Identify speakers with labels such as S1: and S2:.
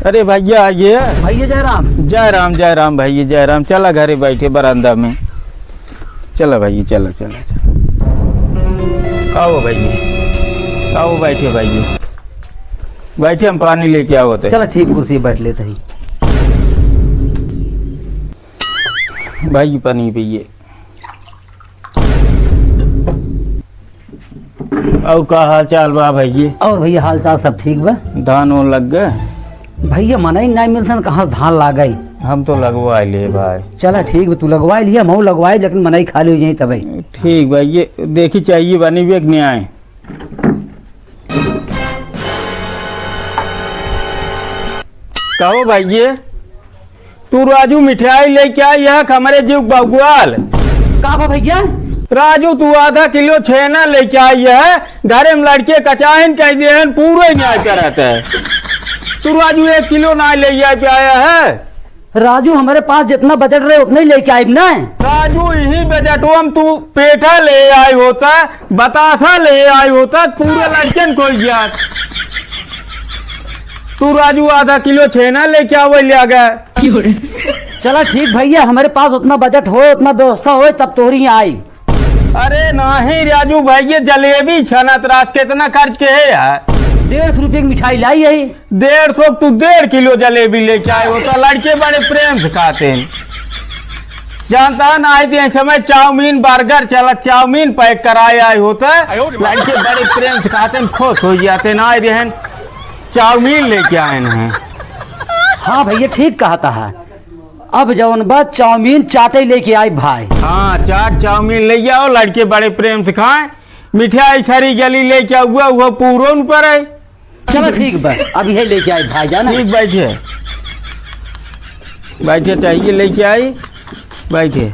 S1: अरे भैया आइए।
S2: भैया जय राम।
S1: जय राम जय राम भैया जय राम। चला घरे बैठे बरामदा में। चला भैया चला चला आओ भैया आओ बैठे भैया बैठे हम पानी लेके आओ।
S2: चलो ठीक कुर्सी बैठ लेते ही।
S1: भाई पानी पिए। और का हाल चाल बा भैया?
S2: और भैया हाल चाल सब ठीक बा।
S1: धान वो लग गए
S2: भैया मनाई नहीं मिलता कहाँ धान ला गई।
S1: हम तो लगवा लिए भाई।
S2: चला ठीक तू लगवा लिया मऊ लगवाई लेकिन मनाई खाली हो जाए तब।
S1: ठीक भाई ये देखी चाहिए बनी भी नहीं आए। कहो भैया तू राजू मिठाई लेके आई है हमारे जीव बगुआल।
S2: का भैया?
S1: राजू तू आधा किलो छेना लेके आई है घरे में लड़के कचाइन कह दिए पूरे न्याय करते है। तू राजू 1 किलो ना ले आया है।
S2: राजू हमारे पास जितना बजट रहे उतना ही लेके आई ना।
S1: राजू यही बजटों में तू पेठा ले आई होता बतासा ले आई होता पूरे लड़के को ज्ञात। तू राजू आधा किलो छेना लेके आवे ले गया।
S2: चला ठीक भैया हमारे पास उतना बजट हो उतना व्यवस्था हो तब तोहरी आई।
S1: अरे नहीं राजू भैया जलेबी छनत रात कितना खर्च के है यार?
S2: 150 रुपये की मिठाई लाई है।
S1: 150 तू 1.5 किलो जलेबी लेके आए हो तो लड़के बड़े प्रेम से खाते हैं। जानता है ना आए थे समय चाउमीन बर्गर चला चाउमीन पैक कराए आए होता लड़के बड़े प्रेम से खाते हैं खुश हो जाते ना आए रहन चाउमीन लेके आए हैं।
S2: हाँ भैया ठीक कहता है। अब जवन बात चाउमीन चाटे लेके आई भाई।
S1: हाँ चाट चाउमीन ले आओ लड़के बड़े प्रेम से खाए। मिठाई सारी गली लेके हुआ हुआ पूरा उन पर है।
S2: चलो ठीक बा अब यही लेके आई भाई जाना।
S1: ठीक बैठे बैठे चाहिए लेके आई बैठे।